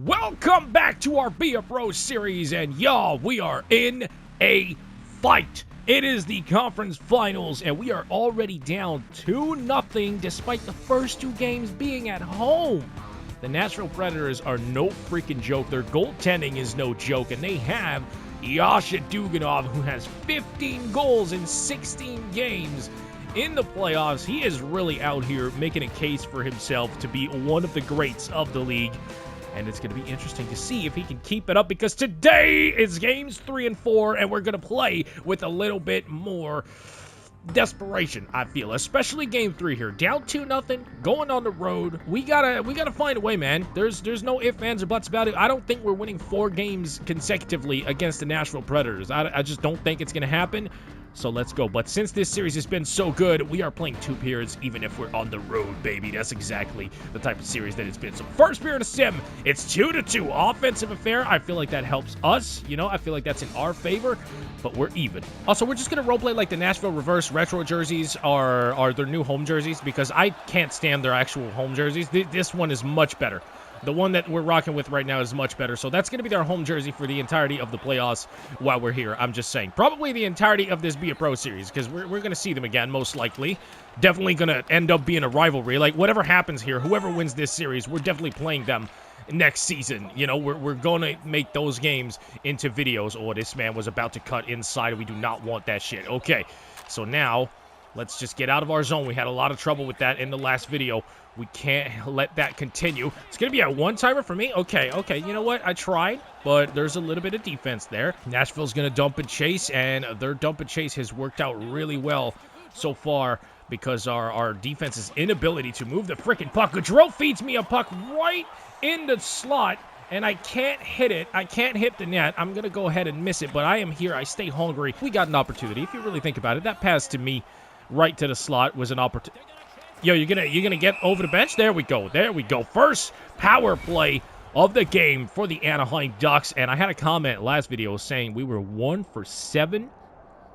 Welcome back to our Be a Pro series, and y'all, we are in a fight. It is the conference finals, and we are already down 2-0 despite the first two games being at home. The Nashville Predators are no freaking joke. Their goaltending is no joke, and they have Yasha Duganov, who has 15 goals in 16 games in the playoffs. He is really out here making a case for himself to be one of the greats of the league. And it's going to be interesting to see if he can keep it up, because today is games 3 and 4, and we're going to play with a little bit more desperation, I feel, especially game 3 here. Down 2-0, going on the road. We gotta find a way, man. There's no ifs, ands, or buts about it. I don't think we're winning 4 games consecutively against the Nashville Predators. I just don't think it's going to happen. So let's go. But since this series has been so good, we are playing 2 periods even if we're on the road, baby. That's exactly the type of series that it's been. So first period of sim, it's 2-2. Offensive affair. I feel like that helps us. You know, I feel like that's in our favor, but we're even. Also, we're just going to roleplay like the Nashville Reverse Retro jerseys are their new home jerseys, because I can't stand their actual home jerseys. This one is much better. The one that we're rocking with right now is much better. So that's going to be their home jersey for the entirety of the playoffs while we're here. I'm just saying. Probably the entirety of this Be a Pro series, because we're going to see them again, most likely. Definitely going to end up being a rivalry. Like, whatever happens here, whoever wins this series, we're definitely playing them next season. You know, we're going to make those games into videos. Oh, this man was about to cut inside. We do not want that shit. Okay, so now let's just get out of our zone. We had a lot of trouble with that in the last video. We can't let that continue. It's going to be a one-timer for me. Okay. You know what? I tried, but there's a little bit of defense there. Nashville's going to dump and chase, and their dump and chase has worked out really well so far because our defense's inability to move the freaking puck. Gaudreau feeds me a puck right in the slot, and I can't hit it. I can't hit the net. I'm going to go ahead and miss it, but I am here. I stay hungry. We got an opportunity. If you really think about it, that pass to me right to the slot was an opportunity. Yo, you're gonna get over the bench? There we go. First power play of the game for the Anaheim Ducks. And I had a comment last video saying we were 1 for 7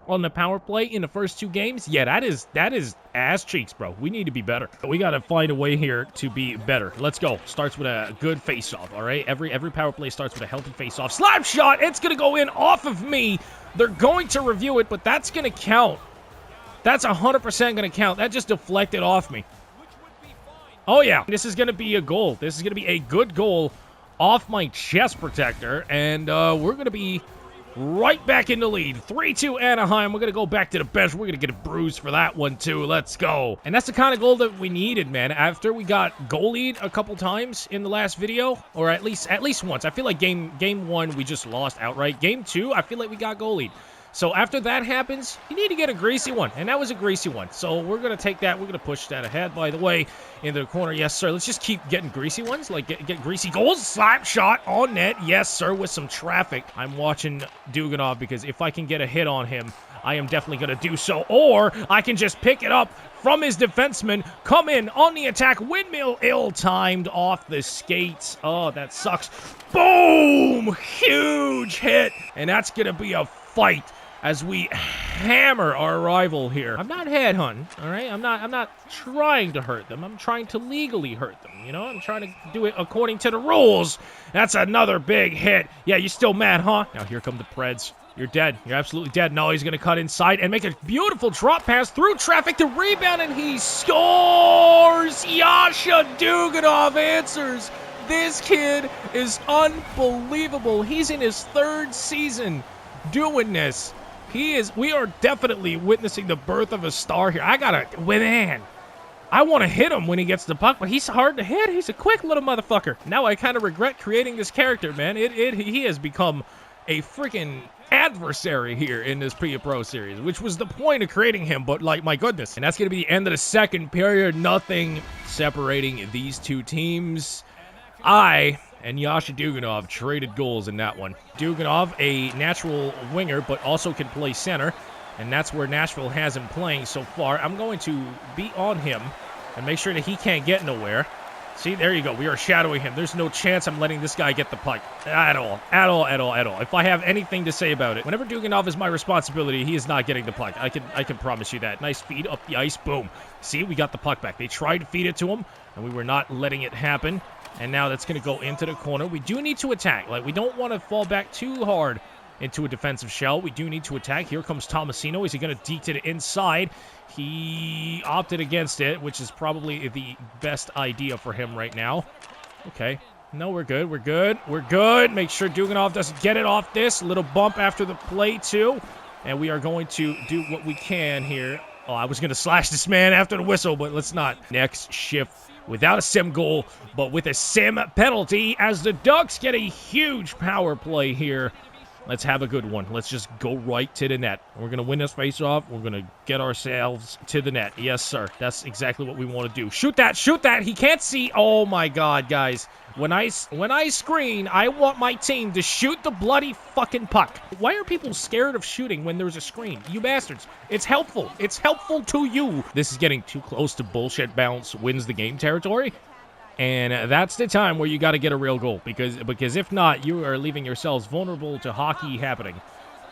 on the power play in the first 2 games. Yeah, that is ass cheeks, bro. We need to be better. We gotta find a way here to be better. Let's go. Starts with a good face-off, all right? Every power play starts with a healthy face-off. Slap shot! It's gonna go in off of me. They're going to review it, but that's gonna count. That's 100% going to count. That just deflected off me. Oh, yeah. This is going to be a goal. This is going to be a good goal off my chest protector. And we're going to be right back in the lead. 3-2 Anaheim. We're going to go back to the bench. We're going to get a bruise for that one, too. Let's go. And that's the kind of goal that we needed, man. After we got goalied a couple times in the last video, or at least once. I feel like game 1, we just lost outright. Game 2, I feel like we got goalied. So after that happens, you need to get a greasy one, and that was a greasy one. So we're going to take that. We're going to push that ahead, by the way, into the corner. Yes, sir. Let's just keep getting greasy ones, like get greasy goals. Slap shot on net. Yes, sir, with some traffic. I'm watching Duganov, because if I can get a hit on him, I am definitely going to do so. Or I can just pick it up from his defenseman, come in on the attack, windmill ill-timed off the skates. Oh, that sucks. Boom! Huge hit, and that's going to be a fight as we hammer our rival here. I'm not headhunting, all right? I'm not trying to hurt them. I'm trying to legally hurt them, you know? I'm trying to do it according to the rules. That's another big hit. Yeah, you still mad, huh? Now here come the Preds. You're dead. You're absolutely dead. No, he's going to cut inside and make a beautiful drop pass through traffic to rebound, and he scores! Yasha Duganov answers. This kid is unbelievable. He's in his 3rd season doing this. We are definitely witnessing the birth of a star here. I want to hit him when he gets the puck, but he's hard to hit. He's a quick little motherfucker. Now I kind of regret creating this character, man. He has become a freaking adversary here in this Be a Pro series, which was the point of creating him, but like, my goodness. And that's going to be the end of the second period. Nothing separating these two teams. I and Yasha Duganov traded goals in that one. Duganov, a natural winger, but also can play center, and that's where Nashville has him playing so far. I'm going to be on him and make sure that he can't get nowhere. See, there you go. We are shadowing him. There's no chance I'm letting this guy get the puck. At all. If I have anything to say about it, whenever Duganov is my responsibility, he is not getting the puck. I can promise you that. Nice feed up the ice. Boom. See, we got the puck back. They tried to feed it to him, and we were not letting it happen. And now that's going to go into the corner. We do need to attack. Like, we don't want to fall back too hard into a defensive shell. We do need to attack. Here comes Tomasino. Is he going to deke to the inside? He opted against it, which is probably the best idea for him right now. Okay. No, we're good. We're good. We're good. Make sure Duganov doesn't get it off this. A little bump after the play, too. And we are going to do what we can here. Oh, I was going to slash this man after the whistle, but let's not. Next shift without a sim goal, but with a sim penalty as the Ducks get a huge power play here. Let's have a good one. Let's just go right to the net. We're going to win this face-off. We're going to get ourselves to the net. Yes, sir. That's exactly what we want to do. Shoot that. Shoot that. He can't see. Oh, my God, guys. When I screen, I want my team to shoot the bloody fucking puck. Why are people scared of shooting when there's a screen? You bastards. It's helpful. It's helpful to you. This is getting too close to bullshit bounce wins the game territory. And that's the time where you got to get a real goal. Because if not, you are leaving yourselves vulnerable to hockey happening.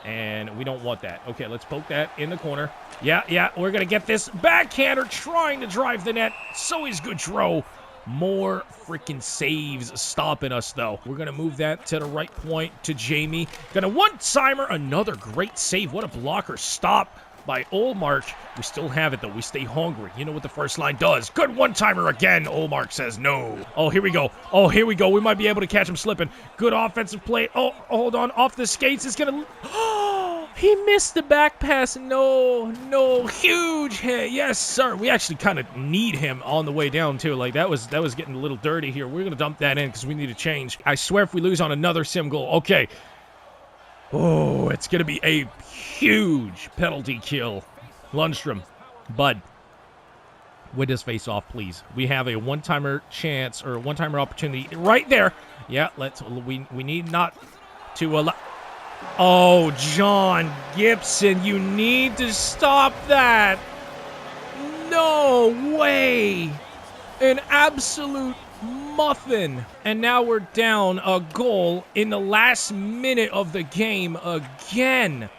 And we don't want that. Okay, let's poke that in the corner. Yeah, we're going to get this backhander trying to drive the net. So is Goudreau. More freaking saves stopping us, though. We're going to move that to the right point to Jamie. Going to one-timer. Another great save. What a blocker stop by Olmark. We still have it, though. We stay hungry. You know what the first line does. Good one-timer again. Olmark says no. Oh, here we go. Oh, here we go. We might be able to catch him slipping. Good offensive play. Oh, hold on. Off the skates. It's going to... Oh, he missed the back pass. No. Huge hit. Yes, sir. We actually kind of need him on the way down, too. Like, that was getting a little dirty here. We're going to dump that in because we need a change. I swear if we lose on another sim goal. Okay. Oh, it's going to be a huge penalty kill. Lundstrom, Bud, win this face-off, please. We have a one-timer chance or a one-timer opportunity right there. Yeah, we need not to allow... Oh, John Gibson, you need to stop that. No way. An absolute muffin. And now we're down a goal in the last minute of the game again.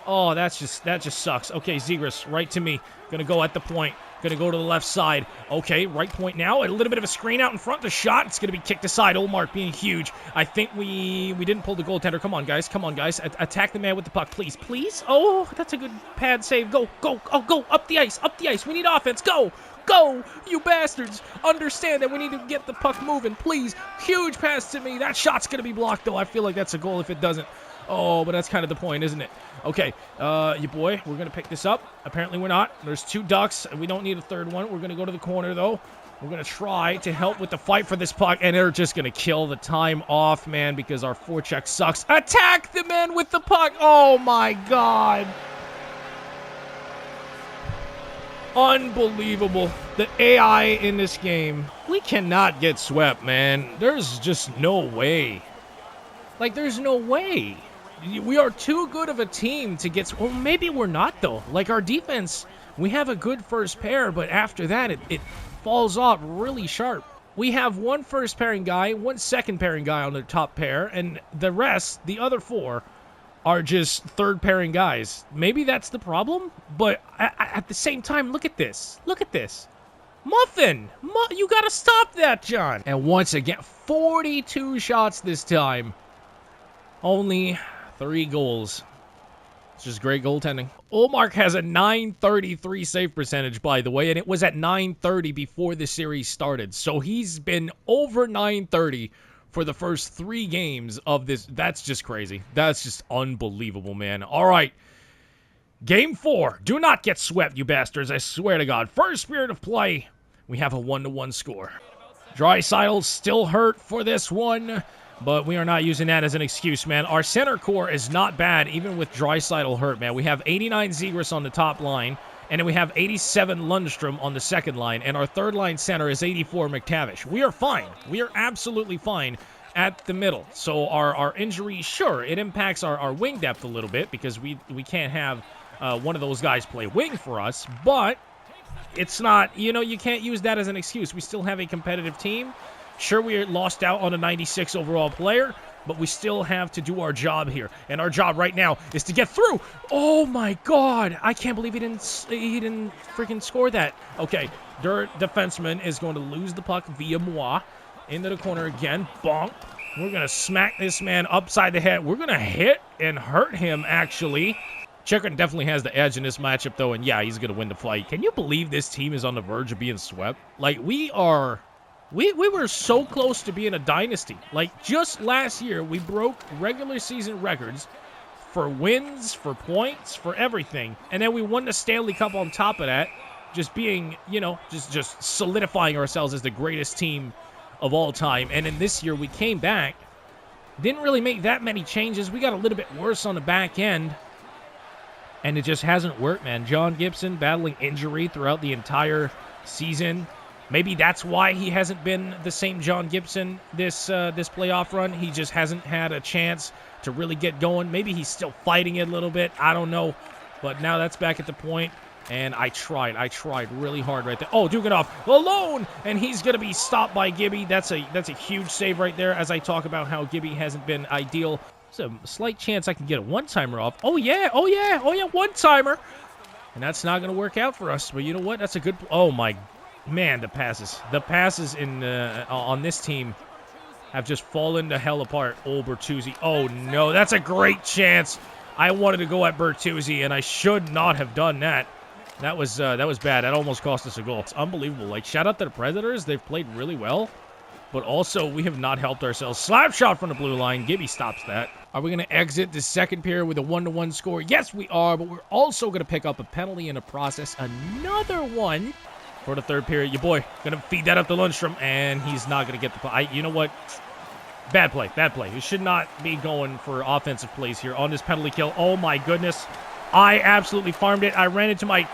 Oh, that just sucks. Okay, Zegras, right to me. Gonna go at the point. Gonna go to the left side. Okay, right point now. A little bit of a screen out in front. The shot, it's gonna be kicked aside. Olmark being huge. I think we didn't pull the goaltender. Come on, guys. Attack the man with the puck, please. Please? Oh, that's a good pad save. Go. Oh, go. Up the ice. We need offense. Go, you bastards. Understand that we need to get the puck moving, please. Huge pass to me. That shot's gonna be blocked, though. I feel like that's a goal if it doesn't. Oh, but that's kind of the point, isn't it? Okay, you boy, we're going to pick this up. Apparently we're not. There's two Ducks, and we don't need a third one. We're going to go to the corner, though. We're going to try to help with the fight for this puck, and they're just going to kill the time off, man, because our forecheck sucks. Attack the man with the puck! Oh, my God! Unbelievable. The AI in this game. We cannot get swept, man. There's just no way. Like, there's no way. We are too good of a team to get... Well, maybe we're not, though. Like, our defense, we have a good first pair, but after that, it falls off really sharp. We have one first pairing guy, one second pairing guy on the top pair, and the rest, the other four, are just third pairing guys. Maybe that's the problem, but at the same time, look at this. Look at this. Muffin! You gotta stop that, John! And once again, 42 shots this time. Only 3 goals. It's just great goaltending. Olmark has a .933 save percentage, by the way, and it was at .930 before the series started. So he's been over .930 for the first 3 games of this. That's just crazy. That's just unbelievable, man. All right. Game 4. Do not get swept, you bastards. I swear to God. First period of play, we have a 1-1 score. Draisaitl's still hurt for this one, but we are not using that as an excuse, man. Our center core is not bad, even with Draisaitl hurt, man. We have 89 Zegras on the top line, and then we have 87 Lundstrom on the second line, and our third line center is 84 McTavish. We are fine. We are absolutely fine at the middle. So our injury, sure, it impacts our wing depth a little bit because we can't have one of those guys play wing for us, but it's not, you can't use that as an excuse. We still have a competitive team. Sure, we lost out on a 96 overall player, but we still have to do our job here. And our job right now is to get through. Oh, my God. I can't believe he didn't freaking score that. Okay, their defenseman is going to lose the puck via moi. into the corner again. Bonk. We're going to smack this man upside the head. We're going to hit and hurt him, actually. Chikrin definitely has the edge in this matchup, though, and yeah, he's going to win the fight. Can you believe this team is on the verge of being swept? Like, we were so close to being a dynasty. Like, just last year, we broke regular season records for wins, for points, for everything. And then we won the Stanley Cup on top of that, just being, you know, just solidifying ourselves as the greatest team of all time. And then this year, we came back, didn't really make that many changes. We got a little bit worse on the back end. And it just hasn't worked, man. John Gibson battling injury throughout the entire season. Maybe that's why he hasn't been the same John Gibson this playoff run. He just hasn't had a chance to really get going. Maybe he's still fighting it a little bit. I don't know. But now that's back at the point. And I tried really hard right there. Oh, Duganov alone, and he's going to be stopped by Gibby. That's a huge save right there, as I talk about how Gibby hasn't been ideal. There's a slight chance I can get a one-timer off. Oh, yeah, one-timer. And that's not going to work out for us. But you know what? That's a good... Oh, my... Man, the passes. The passes on this team have just fallen to hell apart. Oh, Bertuzzi. Oh, no. That's a great chance. I wanted to go at Bertuzzi, and I should not have done that. That was bad. That almost cost us a goal. It's unbelievable. Like, shout out to the Predators. They've played really well. But also, we have not helped ourselves. Slap shot from the blue line. Gibby stops that. Are we going to exit the second period with a 1-1 score? Yes, we are. But we're also going to pick up a penalty in the process. Another one for the third period. Your boy going to feed that up to Lundstrom. And he's not going to get the play. You know what? Bad play. Bad play. We should not be going for offensive plays here on this penalty kill. Oh, my goodness. I absolutely farmed it. I ran into my...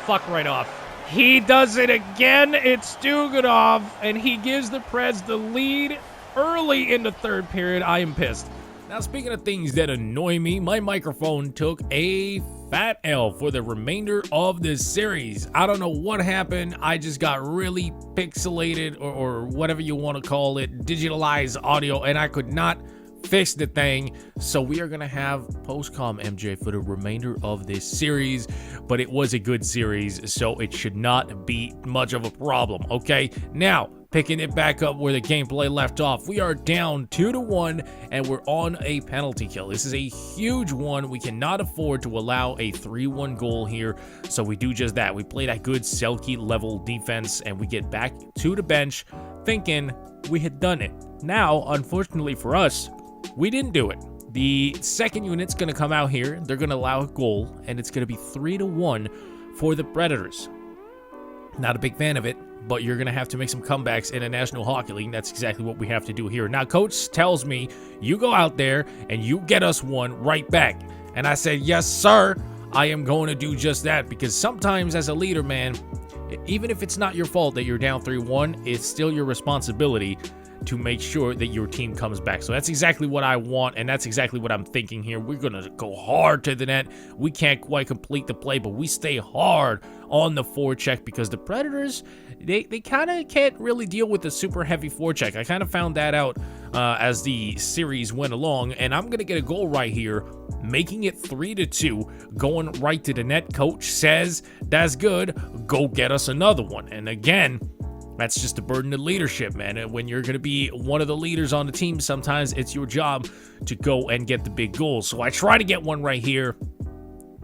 Fuck right off. He does it again. It's Duganov, and he gives the Preds the lead early in the third period. I am pissed. Now, speaking of things that annoy me, my microphone took a fat L for the remainder of this series. I don't know what happened. I just got really pixelated or whatever you want to call it, digitalized audio, and I could not fix the thing. So we are going to have post-com MJ for the remainder of this series, but it was a good series, so it should not be much of a problem, okay? Now, picking it back up where the gameplay left off, we are down 2-1, and we're on a penalty kill. This is a huge one. We cannot afford to allow a 3-1 goal here, so we do just that. We play that good Selke-level defense, and we get back to the bench thinking we had done it. Now, unfortunately for us, we didn't do it. The second unit's going to come out here. They're going to allow a goal, and it's going to be 3-1 for the Predators. Not a big fan of it, but you're going to have to make some comebacks in the National Hockey League. That's exactly what we have to do here. Now, Coach tells me, you go out there and you get us one right back. And I said, yes, sir. I am going to do just that, because sometimes as a leader, man, even if it's not your fault that you're down 3-1, it's still your responsibility to make sure that your team comes back. So that's exactly what I want, and that's exactly what I'm thinking here. We're going to go hard to the net. We can't quite complete the play, but we stay hard on the forecheck, because the Predators, they kind of can't really deal with the super heavy forecheck. I kind of found that out as the series went along, and I'm going to get a goal right here, making it 3-2, going right to the net. Coach says, that's good. Go get us another one. And again, that's just a burden of leadership, man. And when you're going to be one of the leaders on the team, sometimes it's your job to go and get the big goals. So I try to get one right here.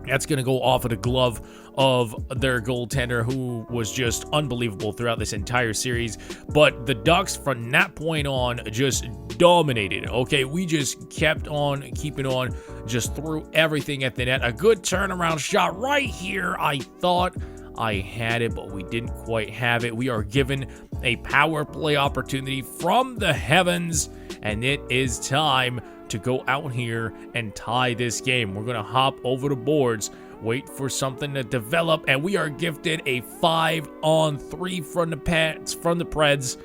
That's going to go off of the glove of their goaltender, who was just unbelievable throughout this entire series. But the Ducks, from that point on, just dominated. Okay, we just kept on keeping on, just threw everything at the net. A good turnaround shot right here. I thought I had it, but we didn't quite have it. We are given a power play opportunity from the heavens, and it is time to go out here and tie this game. We're going to hop over the boards, wait for something to develop, and we are gifted a 5-on-3 from the Preds.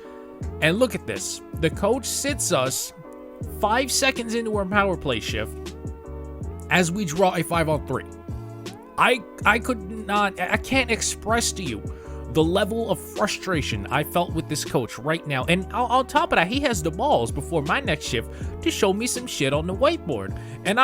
And look at this. The coach sits us 5 seconds into our power play shift as we draw a 5-on-3. I can't express to you the level of frustration I felt with this coach right now. And on top of that, he has the balls before my next shift to show me some shit on the whiteboard. And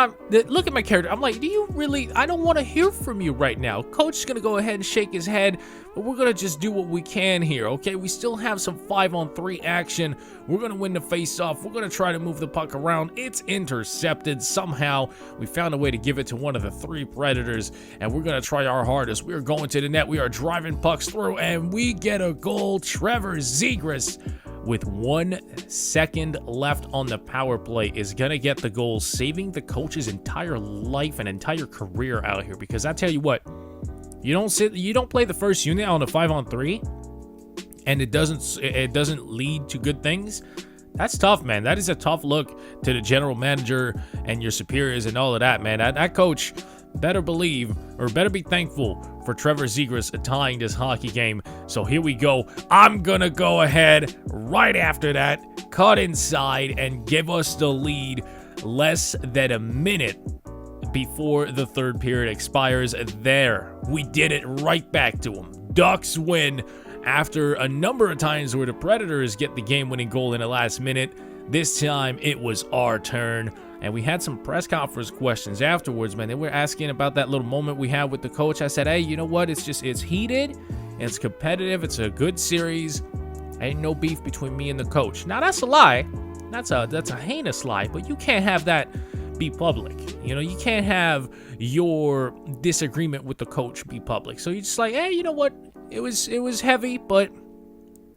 look at my character. I'm like, do you really? I don't want to hear from you right now. Coach is going to go ahead and shake his head, but we're going to just do what we can here, okay? We still have some 5-on-3 action. We're going to win the face-off. We're going to try to move the puck around. It's intercepted. Somehow, we found a way to give it to one of the 3 Predators, and we're going to try our hardest. We are going to the net. We are driving pucks through, and we get a goal. Trevor Zegras, with 1 second left on the power play, is going to get the goal, saving the coach's entire life and entire career out here. Because I tell you what, you don't play the first unit on a 5-on-3, and it doesn't lead to good things. That's tough, man. That is a tough look to the general manager and your superiors and all of that, man. That coach better believe, or better be thankful for Trevor Zegras tying this hockey game. So here we go. I'm gonna go ahead right after that, cut inside, and give us the lead less than a minute before the third period expires. There, we did it right back to them. Ducks win after a number of times where the Predators get the game-winning goal in the last minute. This time, it was our turn. And we had some press conference questions afterwards, man. They were asking about that little moment we had with the coach. I said, hey, you know what? It's heated. It's competitive. It's a good series. Ain't no beef between me and the coach. Now, that's a lie. That's a heinous lie, but you can't have that be public. You know, you can't have your disagreement with the coach be public. So you're just like, hey, you know what? It was heavy, but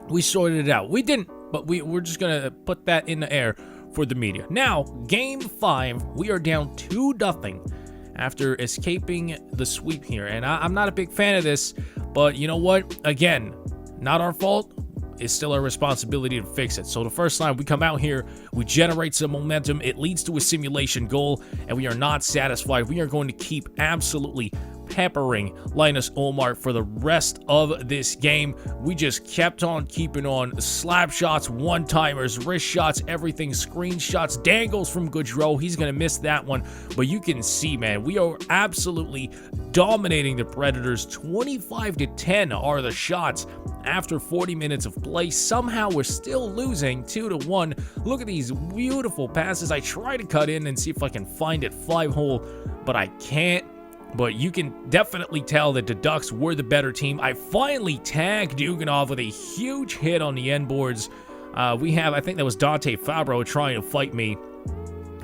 we sorted it out. We didn't, but we're just going to put that in the air for the media. Now, Game 5, we are down 2-0 after escaping the sweep here. And I'm not a big fan of this, but you know what? Again, not our fault. It's still our responsibility to fix it. So the first time we come out here, we generate some momentum. It leads to a simulation goal, and we are not satisfied. We are going to keep absolutely peppering Linus Ullmark for the rest of this game. We just kept on keeping on. Slap shots, one-timers, wrist shots, everything, screenshots, dangles from Gaudreau. He's going to miss that one. But you can see, man, we are absolutely dominating the Predators. 25-10 are the shots after 40 minutes of play. Somehow we're still losing 2-1. Look at these beautiful passes. I try to cut in and see if I can find it 5-hole, but I can't. But you can definitely tell that the Ducks were the better team. I finally tagged Duganov with a huge hit on the end boards. I think that was Dante Fabro trying to fight me.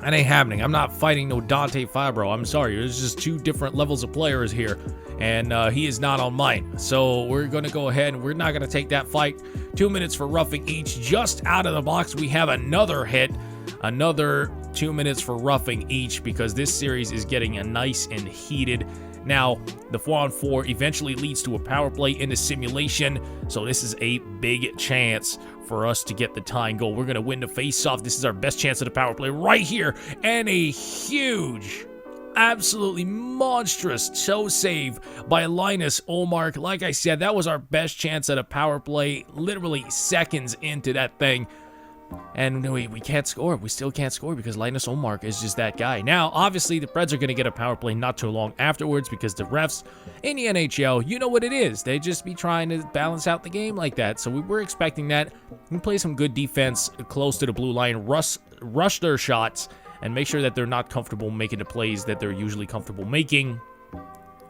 That ain't happening. I'm not fighting no Dante Fabro. I'm sorry. There's just 2 different levels of players here, and he is not on mine. So we're going to go ahead, and we're not going to take that fight. 2 minutes for roughing each. Just out of the box, we have another hit. Another 2 minutes for roughing each, because this series is getting nice and heated. Now, the 4-on-4 eventually leads to a power play in the simulation, so this is a big chance for us to get the tying goal. We're going to win the face-off. This is our best chance at a power play right here, and a huge, absolutely monstrous toe save by Linus Ullmark. Like I said, that was our best chance at a power play, literally seconds into that thing. And we can't score. We still can't score because Linus Ullmark is just that guy. Now, obviously, the Preds are going to get a power play not too long afterwards, because the refs in the NHL, you know what it is. They just be trying to balance out the game like that. So we were expecting that. We play some good defense close to the blue line, rush their shots, and make sure that they're not comfortable making the plays that they're usually comfortable making.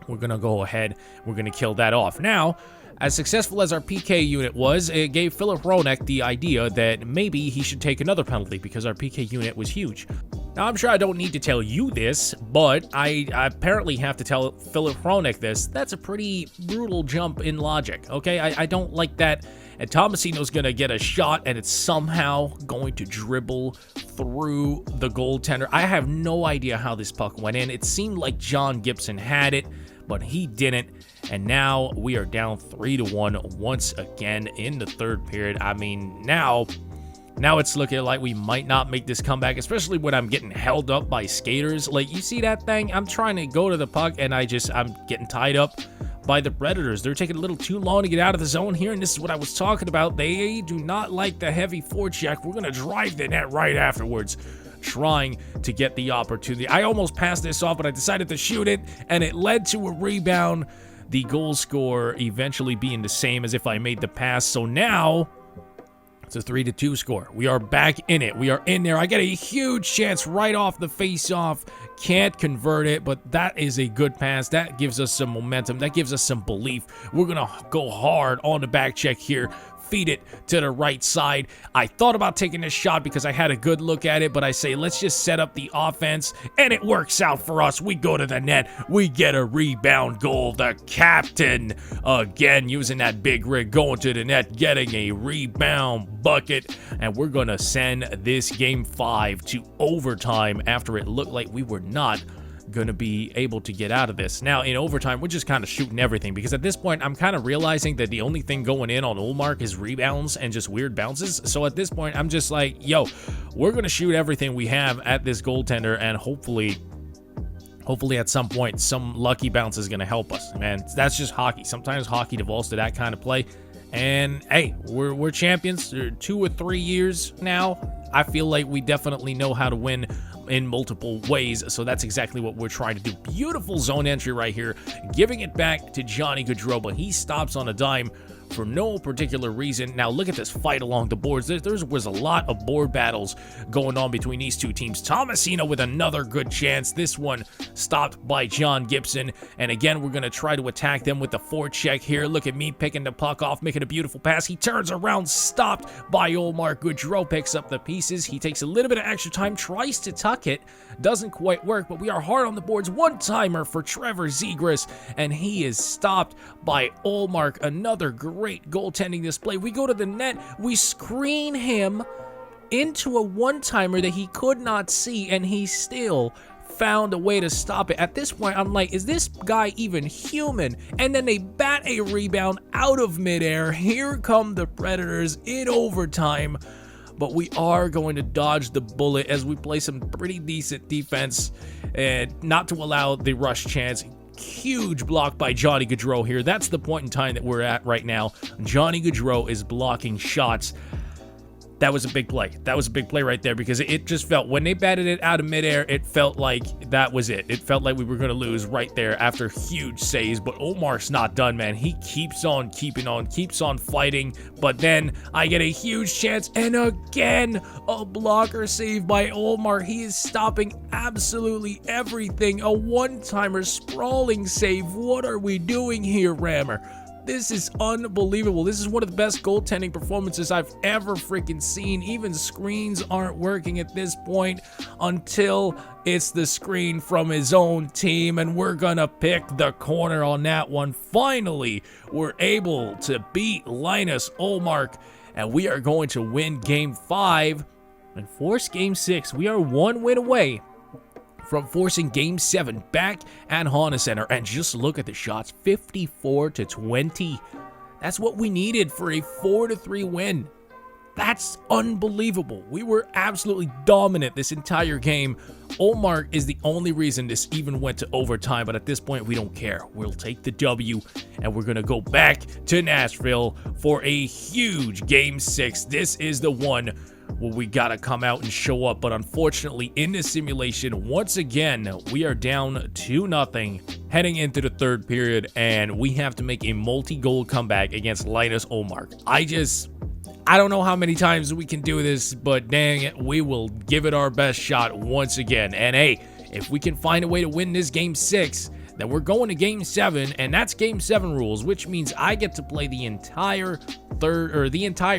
We're going to go ahead. We're going to kill that off. Now, as successful as our PK unit was, it gave Philip Hronek the idea that maybe he should take another penalty, because our PK unit was huge. Now, I'm sure I don't need to tell you this, but I apparently have to tell Philip Hronek this. That's a pretty brutal jump in logic, okay? I don't like that. And Tomasino's going to get a shot, and it's somehow going to dribble through the goaltender. I have no idea how this puck went in. It seemed like John Gibson had it, but he didn't. And now we are down 3-1 once again in the third period. I mean, now it's looking like we might not make this comeback, especially when I'm getting held up by skaters. Like, you see that thing? I'm trying to go to the puck, and I'm getting tied up by the Predators. They're taking a little too long to get out of the zone here, and this is what I was talking about. They do not like the heavy forecheck. We're going to drive the net right afterwards, trying to get the opportunity. I almost passed this off, but I decided to shoot it, and it led to a rebound. The goal score eventually being the same as if I made the pass. So now it's a 3-2 score. We are back in it. We are in there. I get a huge chance right off the face-off. Can't convert it, but that is a good pass. That gives us some momentum. That gives us some belief. We're going to go hard on the back check here. Feed it to the right side. I thought about taking this shot because I had a good look at it, but I say let's just set up the offense, and it works out for us. We go to the net. We get a rebound goal. The captain, again, using that big rig, going to the net, getting a rebound bucket, and we're going to send this Game 5 to overtime after it looked like we were not going to be able to get out of this. Now, in overtime, we're just kind of shooting everything because at this point, I'm kind of realizing that the only thing going in on Ullmark is rebounds and just weird bounces. So at this point, I'm just like, yo, we're going to shoot everything we have at this goaltender, and hopefully at some point, some lucky bounce is going to help us. Man, that's just hockey. Sometimes hockey devolves to that kind of play. And hey, we're champions 2 or 3 years now. I feel like we definitely know how to win in multiple ways, so that's exactly what we're trying to do. Beautiful zone entry right here, giving it back to Johnny Gaudreau, but he stops on a dime for no particular reason. Now look at this fight along the boards. There was a lot of board battles going on between these two teams. Tomasino with another good chance. This one stopped by John Gibson, and again, we're going to try to attack them with the forecheck here. Look at me picking the puck off, making a beautiful pass. He turns around, stopped by Ullmark. Gaudreau picks up the pieces. He takes a little bit of extra time, tries to tuck it. Doesn't quite work, but we are hard on the boards. One-timer for Trevor Zegras, and he is stopped by Ullmark. Another great goaltending display. We go to the net. We screen him into a one-timer that he could not see, and he still found a way to stop it. At this point, I'm like, is this guy even human? And then they bat a rebound out of midair. Here come the Predators in overtime. But we are going to dodge the bullet as we play some pretty decent defense and not to allow the rush chance. Huge block by Johnny Gaudreau here. That's the point in time that we're at right now. Johnny Gaudreau is blocking shots. That was a big play. That was a big play right there because it just felt, when they batted it out of midair, it felt like that was it. It felt like we were going to lose right there after huge saves, but Ullmark's not done, man. He keeps on keeping on, keeps on fighting, but then I get a huge chance, and again, a blocker save by Ullmark. He is stopping absolutely everything. A one-timer sprawling save. What are we doing here, Rammer? This is unbelievable. This is one of the best goaltending performances I've ever freaking seen. Even screens aren't working at this point until it's the screen from his own team, and we're gonna pick the corner on that one. Finally, we're able to beat Linus Ullmark, and we are going to win Game 5 and force Game 6. We are one win away from forcing Game 7 back at Honda Center. And just look at the shots, 54-20. That's what we needed for a 4-3 win. That's unbelievable. We were absolutely dominant this entire game. Ullmark is the only reason this even went to overtime, but at this point, we don't care. We'll take the W, and we're going to go back to Nashville for a huge Game 6. This is the one where we got to come out and show up, but unfortunately, in this simulation, once again, we are down 2-0 heading into the third period, and we have to make a multi-goal comeback against Linus Ullmark. I don't know how many times we can do this, but dang it, we will give it our best shot once again. And hey, if we can find a way to win this Game 6, then we're going to Game 7, and that's Game 7 rules, which means I get to play the entire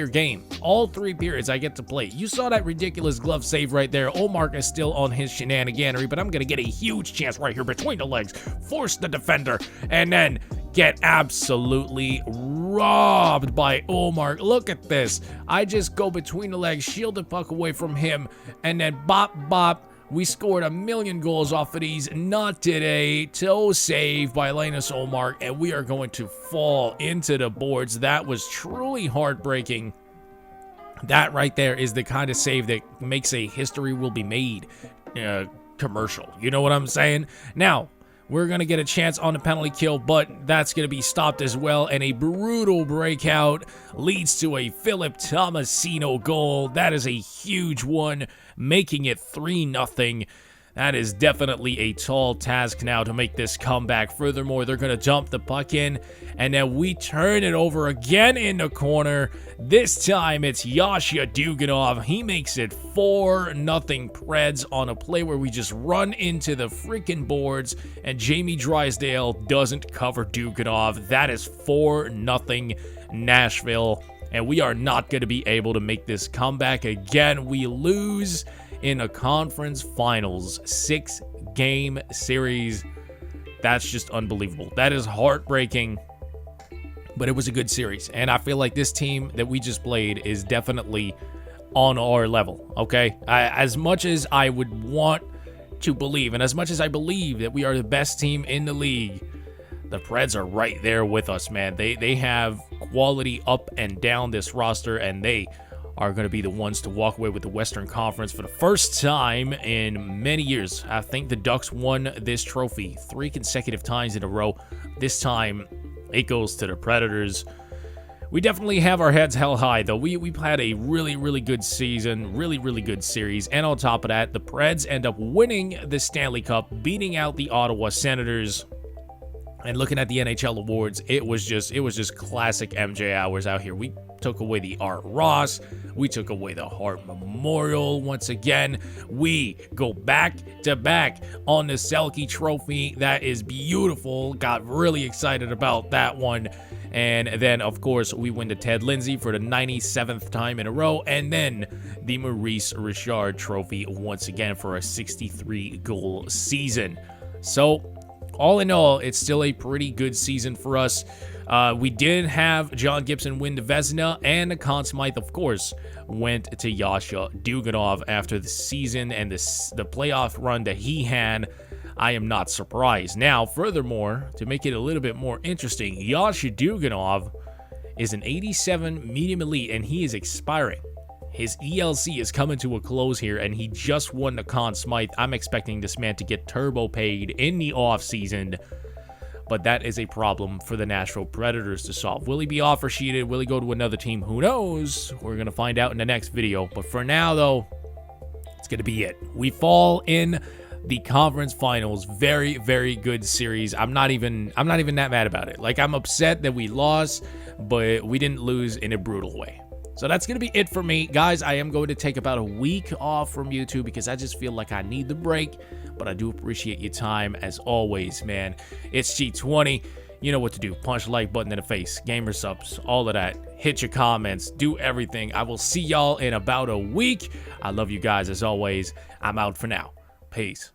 game. All 3 periods I get to play. You saw that ridiculous glove save right there. Ullmark is still on his shenaniganery, but I'm going to get a huge chance right here between the legs, force the defender, and then get absolutely robbed by Ullmark. Look at this. I just go between the legs, shield the puck away from him, and then bop, bop. We scored a million goals off of these. Not today. Toe save by Linus Ullmark, and we are going to fall into the boards. That was truly heartbreaking. That right there is the kind of save that makes a history will be made commercial. You know what I'm saying? Now, we're going to get a chance on the penalty kill, but that's going to be stopped as well, and a brutal breakout leads to a Philip Tomasino goal. That is a huge one, making it 3-0. That is definitely a tall task now to make this comeback. Furthermore, they're going to dump the puck in, and then we turn it over again in the corner. This time, it's Yasha Duganov. He makes it 4-0 Preds on a play where we just run into the freaking boards, and Jamie Drysdale doesn't cover Duganov. That is 4-0 Nashville, and we are not going to be able to make this comeback again. We lose in a conference finals 6-game series. That's just unbelievable. That is heartbreaking, but it was a good series, and I feel like this team that we just played is definitely on our level, okay? As much as I would want to believe, and as much as I believe that we are the best team in the league, the Preds are right there with us, man. They have quality up and down this roster, and they are going to be the ones to walk away with the Western Conference for the first time in many years. I think the Ducks won this trophy 3 consecutive times in a row. This time, it goes to the Predators. We definitely have our heads held high, though. We've had a really, really good season, really, really good series. And on top of that, the Preds end up winning the Stanley Cup, beating out the Ottawa Senators. And looking at the NHL awards, it was just classic MJ hours out here. We took away the Art Ross. We took away the Hart Memorial once again. We go back to back on the Selke Trophy. That is beautiful. Got really excited about that one. And then, of course, we win the Ted Lindsay for the 97th time in a row. And then the Maurice Richard Trophy once again for a 63-goal season. So, all in all, it's still a pretty good season for us. We did have John Gibson win the Vezina, and the Conn Smythe, of course, went to Yasha Duganov after the season and the playoff run that he had. I am not surprised. Now, furthermore, to make it a little bit more interesting, Yasha Duganov is an 87 medium elite, and he is expiring. His ELC is coming to a close here, and he just won the Conn Smythe. I'm expecting this man to get turbo paid in the offseason, but that is a problem for the Nashville Predators to solve. Will he be offer sheeted? Will he go to another team? Who knows? We're going to find out in the next video. But for now, though, it's going to be it. We fall in the conference finals. Very, very good series. I'm not even that mad about it. Like, I'm upset that we lost, but we didn't lose in a brutal way. So that's going to be it for me. Guys, I am going to take about a week off from YouTube because I just feel like I need the break. But I do appreciate your time as always, man. It's G20. You know what to do. Punch the like button in the face. Gamer subs. All of that. Hit your comments. Do everything. I will see y'all in about a week. I love you guys as always. I'm out for now. Peace.